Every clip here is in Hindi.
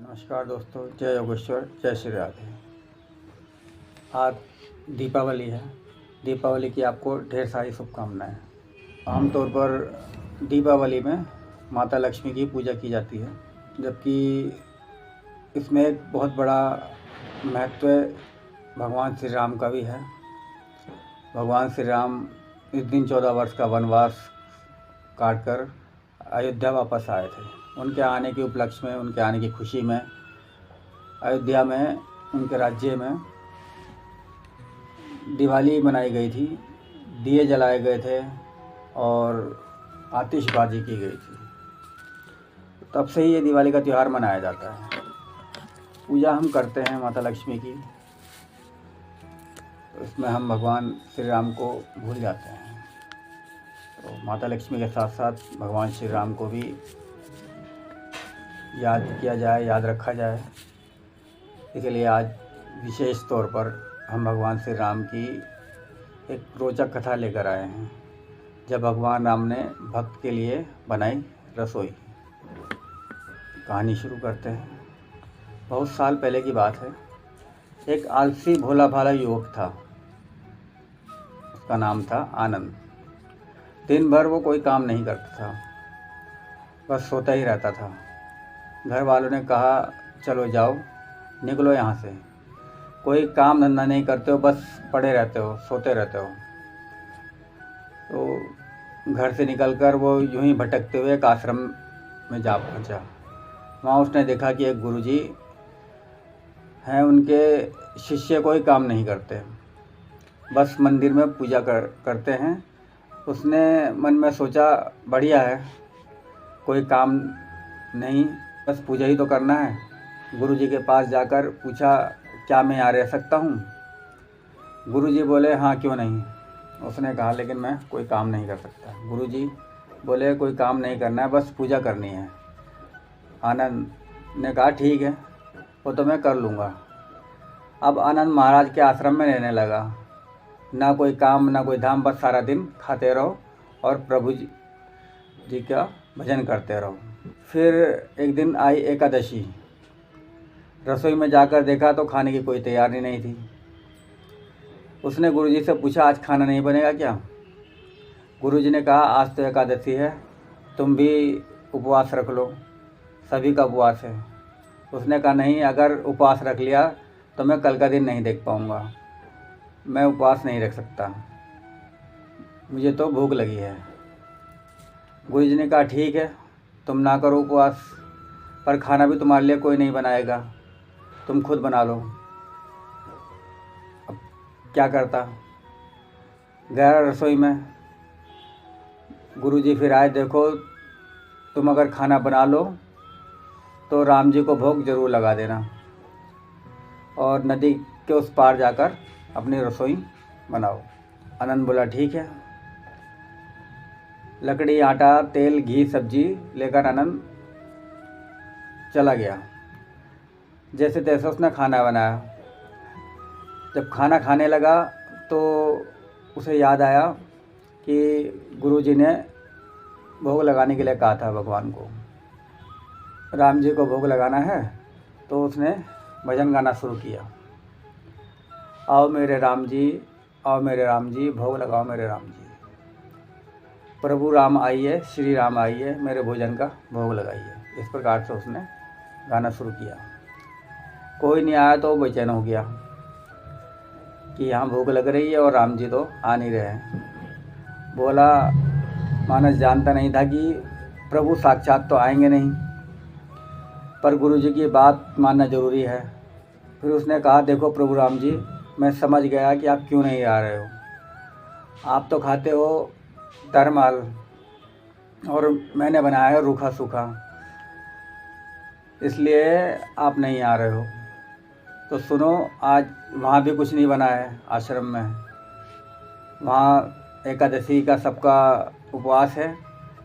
नमस्कार दोस्तों, जय योगेश्वर, जय श्री राधे। आज दीपावली है। दीपावली की आपको ढेर सारी शुभकामनाएं। आमतौर पर दीपावली में माता लक्ष्मी की पूजा की जाती है, जबकि इसमें एक बहुत बड़ा महत्व भगवान श्री राम का भी है। भगवान श्री राम इस दिन 14 वर्ष का वनवास काटकर अयोध्या वापस आए थे। उनके आने के उपलक्ष्य में, उनके आने की खुशी में अयोध्या में, उनके राज्य में दिवाली मनाई गई थी, दिए जलाए गए थे और आतिशबाजी की गई थी। तब से ही ये दिवाली का त्यौहार मनाया जाता है। पूजा हम करते हैं माता लक्ष्मी की, तो इसमें हम भगवान श्री राम को भूल जाते हैं। तो माता लक्ष्मी के साथ साथ भगवान श्री राम को भी याद किया जाए, याद रखा जाए। इसलिए आज विशेष तौर पर हम भगवान श्री राम की एक रोचक कथा लेकर आए हैं, जब भगवान राम ने भक्त के लिए बनाई रसोई। कहानी शुरू करते हैं। बहुत साल पहले की बात है। एक आलसी भोला भाला युवक था। उसका नाम था आनंद। दिन भर वो कोई काम नहीं करता था, बस सोता ही रहता था। घर वालों ने कहा, चलो जाओ, निकलो यहाँ से, कोई काम धंधा नहीं करते हो, बस पड़े रहते हो, सोते रहते हो। तो घर से निकलकर वो यूं ही भटकते हुए एक आश्रम में जा पहुँचा। वहाँ उसने देखा कि एक गुरुजी हैं, उनके शिष्य कोई काम नहीं करते, बस मंदिर में पूजा करते हैं। उसने मन में सोचा, बढ़िया है, कोई काम नहीं, बस पूजा ही तो करना है। गुरुजी के पास जाकर पूछा, क्या मैं यहाँ रह सकता हूँ? गुरुजी बोले, हाँ क्यों नहीं। उसने कहा, लेकिन मैं कोई काम नहीं कर सकता। गुरुजी बोले, कोई काम नहीं करना है, बस पूजा करनी है। आनंद ने कहा, ठीक है, वो तो मैं कर लूँगा। अब आनंद महाराज के आश्रम में रहने लगा। ना कोई काम ना कोई धाम, बस सारा दिन खाते रहो और प्रभु जी का भजन करते रहो। फिर एक दिन आई एकादशी। रसोई में जाकर देखा तो खाने की कोई तैयारी नहीं थी। उसने गुरुजी से पूछा, आज खाना नहीं बनेगा क्या? गुरुजी ने कहा, आज तो एकादशी है, तुम भी उपवास रख लो, सभी का उपवास है। उसने कहा, नहीं, अगर उपवास रख लिया तो मैं कल का दिन नहीं देख पाऊँगा, मैं उपवास नहीं रख सकता, मुझे तो भूख लगी है। गुरुजी ने कहा, ठीक है, तुम ना करो उपवास, पर खाना भी तुम्हारे लिए कोई नहीं बनाएगा, तुम खुद बना लो। अब क्या करता? गया रसोई में। गुरुजी फिर आए, देखो, तुम अगर खाना बना लो तो राम जी को भोग जरूर लगा देना और नदी के उस पार जाकर अपनी रसोई बनाओ। आनंद बोला, ठीक है। लकड़ी, आटा, तेल, घी, सब्जी लेकर आनंद चला गया। जैसे तैसे उसने खाना बनाया। जब खाना खाने लगा तो उसे याद आया कि गुरुजी ने भोग लगाने के लिए कहा था भगवान को, राम जी को भोग लगाना है। तो उसने भजन गाना शुरू किया, आओ मेरे राम जी, आओ मेरे राम जी, भोग लगाओ मेरे राम जी। प्रभु राम आइए, श्री राम आइए, मेरे भोजन का भोग लगाइए। इस प्रकार से उसने गाना शुरू किया। कोई नहीं आया तो बेचैन हो गया कि यहाँ भोग लग रही है और राम जी तो आ नहीं रहे हैं। बोला, मानस जानता नहीं था कि प्रभु साक्षात तो आएंगे नहीं, पर गुरु जी की बात मानना जरूरी है। फिर उसने कहा, देखो प्रभु राम जी, मैं समझ गया कि आप क्यों नहीं आ रहे हो। आप तो खाते हो धर्माल और मैंने बनाया है रूखा सूखा, इसलिए आप नहीं आ रहे हो। तो सुनो, आज वहाँ भी कुछ नहीं बना है आश्रम में, वहाँ एकादशी का सबका उपवास है,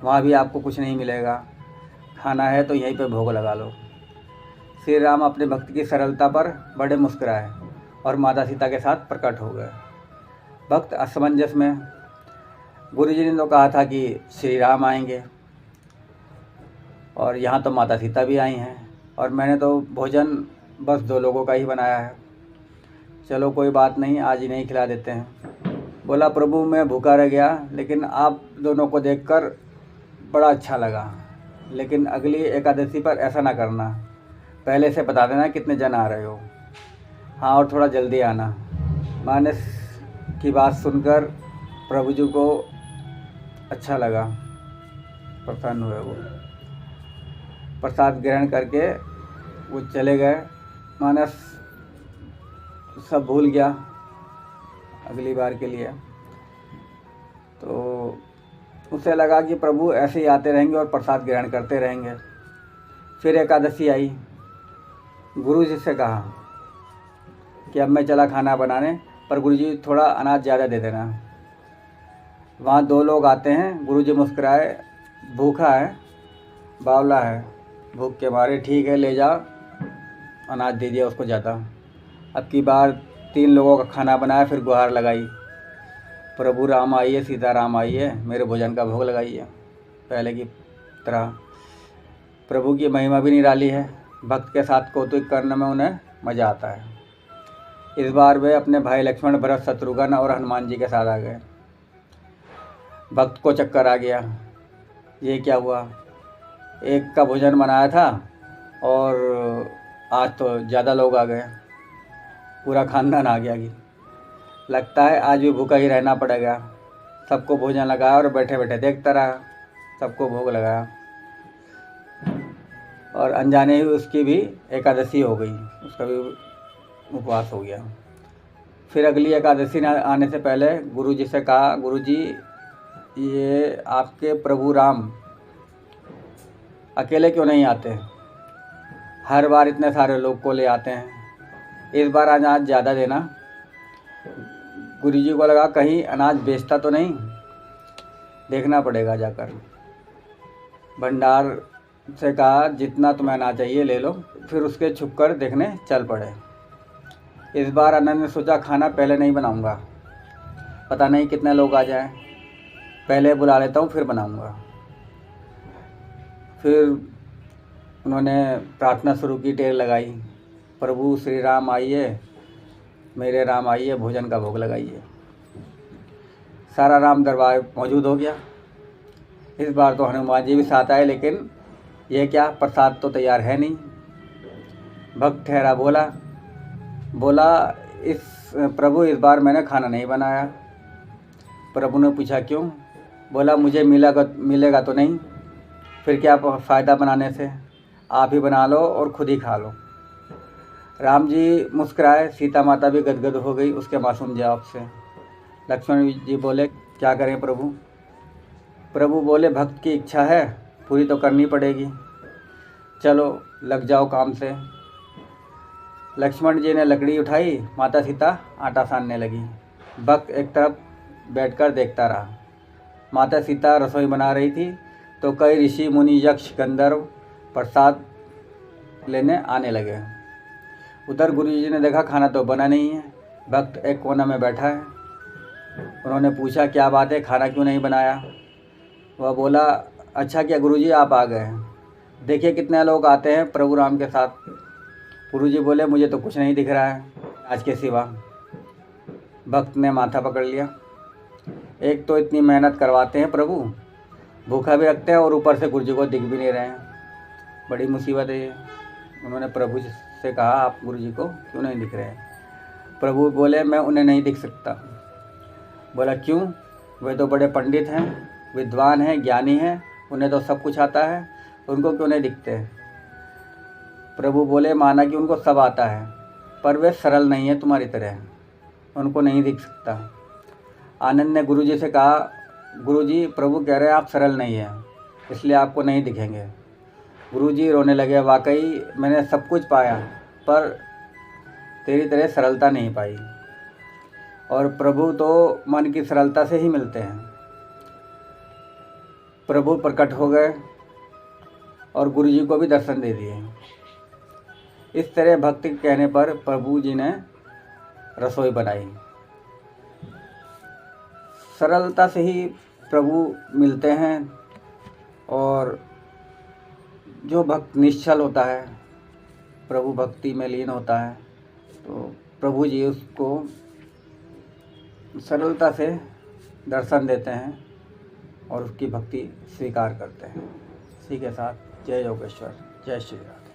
वहाँ भी आपको कुछ नहीं मिलेगा। खाना है तो यहीं पे भोग लगा लो। श्री राम अपने भक्त की सरलता पर बड़े मुस्कुराए और माता सीता के साथ प्रकट हो गए। भक्त असमंजस में। गुरुजी ने तो कहा था कि श्री राम आएंगे और यहाँ तो माता सीता भी आई हैं और मैंने तो भोजन बस 2 लोगों का ही बनाया है। चलो कोई बात नहीं, आज ही नहीं खिला देते हैं। बोला प्रभु मैं भूखा रह गया, लेकिन आप दोनों को देखकर बड़ा अच्छा लगा, लेकिन अगली एकादशी पर ऐसा ना करना, पहले से बता देना कितने जन आ रहे हो। हाँ, और थोड़ा जल्दी आना। मानस की बात सुनकर प्रभु जी को अच्छा लगा, प्रसन्न हुए। वो प्रसाद ग्रहण करके वो चले गए। मानस सब भूल गया अगली बार के लिए। तो उसे लगा कि प्रभु ऐसे ही आते रहेंगे और प्रसाद ग्रहण करते रहेंगे। फिर एकादशी आई। गुरु जी से कहा कि अब मैं चला खाना बनाने, पर गुरु जी थोड़ा अनाज ज़्यादा दे देना। वहाँ 2 लोग आते हैं। गुरु जी मुस्कुराए, भूखा है, बावला है, भूख के मारे, ठीक है ले जाओ, अनाज दे दिया उसको ज़्यादा। अब की बार 3 लोगों का खाना बनाया, फिर गुहार लगाई, प्रभु राम आइए, सीता राम आइए, मेरे भोजन का भोग लगाइए। पहले की तरह प्रभु की महिमा भी निराली है। भक्त के साथ कौतुक करने में उन्हें मज़ा आता है। इस बार वे अपने भाई लक्ष्मण, भरत, शत्रुघ्न और हनुमान जी के साथ आ गए। भक्त को चक्कर आ गया, ये क्या हुआ, एक का भोजन बनाया था और आज तो ज़्यादा लोग आ गए, पूरा खानदान आ गया कि लगता है आज भी भूखा ही रहना पड़ेगा। सबको भोजन लगाया और बैठे बैठे देखता रहा, सबको भोग लगाया, और अनजाने ही उसकी भी एकादशी हो गई, उसका भी उपवास हो गया। फिर अगली एकादशी आने से पहले गुरु जी से कहा, गुरु जी ये आपके प्रभु राम अकेले क्यों नहीं आते, हर बार इतने सारे लोग को ले आते हैं, इस बार अनाज ज़्यादा देना। गुरु जी को लगा कहीं अनाज बेचता तो नहीं, देखना पड़ेगा जाकर। भंडार से कहा जितना तुम्हें अनाज चाहिए ले लो। फिर उसके छुप कर देखने चल पड़े। इस बार आनंद ने सोचा खाना पहले नहीं बनाऊंगा, पता नहीं कितने लोग आ जाएं, पहले बुला लेता हूँ फिर बनाऊंगा। फिर उन्होंने प्रार्थना शुरू की, टेर लगाई, प्रभु श्री राम आइए, मेरे राम आइए, भोजन का भोग लगाइए। सारा राम दरबार मौजूद हो गया। इस बार तो हनुमान जी भी साथ आए, लेकिन यह क्या, प्रसाद तो तैयार है नहीं। भक्त ठहरा, बोला इस प्रभु इस बार मैंने खाना नहीं बनाया। प्रभु ने पूछा क्यों? बोला मुझे मिलेगा तो नहीं, फिर क्या फ़ायदा बनाने से, आप ही बना लो और खुद ही खा लो। राम जी मुस्कुराए, सीता माता भी गदगद हो गई उसके मासूम जवाब से। लक्ष्मण जी बोले क्या करें प्रभु? प्रभु बोले भक्त की इच्छा है, पूरी तो करनी पड़ेगी, चलो लग जाओ काम से। लक्ष्मण जी ने लकड़ी उठाई, माता सीता आटा सानने लगी। भक्त एक तरफ बैठकर देखता रहा। माता सीता रसोई बना रही थी तो कई ऋषि मुनि यक्ष गंधर्व प्रसाद लेने आने लगे। उधर गुरु जी ने देखा खाना तो बना नहीं है, भक्त एक कोना में बैठा है। उन्होंने पूछा क्या बात है, खाना क्यों नहीं बनाया? वह बोला अच्छा किया गुरु जी आप आ गए, देखिए कितने लोग आते हैं प्रभु राम के साथ। गुरु जी बोले मुझे तो कुछ नहीं दिख रहा है आज के सिवा। भक्त ने माथा पकड़ लिया, एक तो इतनी मेहनत करवाते हैं प्रभु, भूखा भी रखते हैं और ऊपर से गुरु जी को दिख भी नहीं रहे हैं, बड़ी मुसीबत है ये। उन्होंने प्रभु से कहा आप गुरु जी को क्यों नहीं दिख रहे हैं? प्रभु बोले मैं उन्हें नहीं दिख सकता। बोला क्यों? वे तो बड़े पंडित हैं, विद्वान हैं, ज्ञानी हैं, उन्हें तो सब कुछ आता है, उनको क्यों नहीं दिखते? प्रभु बोले माना कि उनको सब आता है, पर वे सरल नहीं है तुम्हारी तरह, उनको नहीं दिख सकता। आनंद ने गुरु जी से कहा गुरु जी प्रभु कह रहे हैं आप सरल नहीं हैं, इसलिए आपको नहीं दिखेंगे। गुरु जी रोने लगे, वाकई मैंने सब कुछ पाया पर तेरी तरह सरलता नहीं पाई, और प्रभु तो मन की सरलता से ही मिलते हैं। प्रभु प्रकट हो गए और गुरु जी को भी दर्शन दे दिए। इस तरह भक्ति के कहने पर प्रभु जी ने रसोई बनाई। सरलता से ही प्रभु मिलते हैं, और जो भक्त निश्चल होता है, प्रभु भक्ति में लीन होता है तो प्रभु जी उसको सरलता से दर्शन देते हैं और उसकी भक्ति स्वीकार करते हैं। इसी के साथ जय योगेश्वर, जय श्री राधे।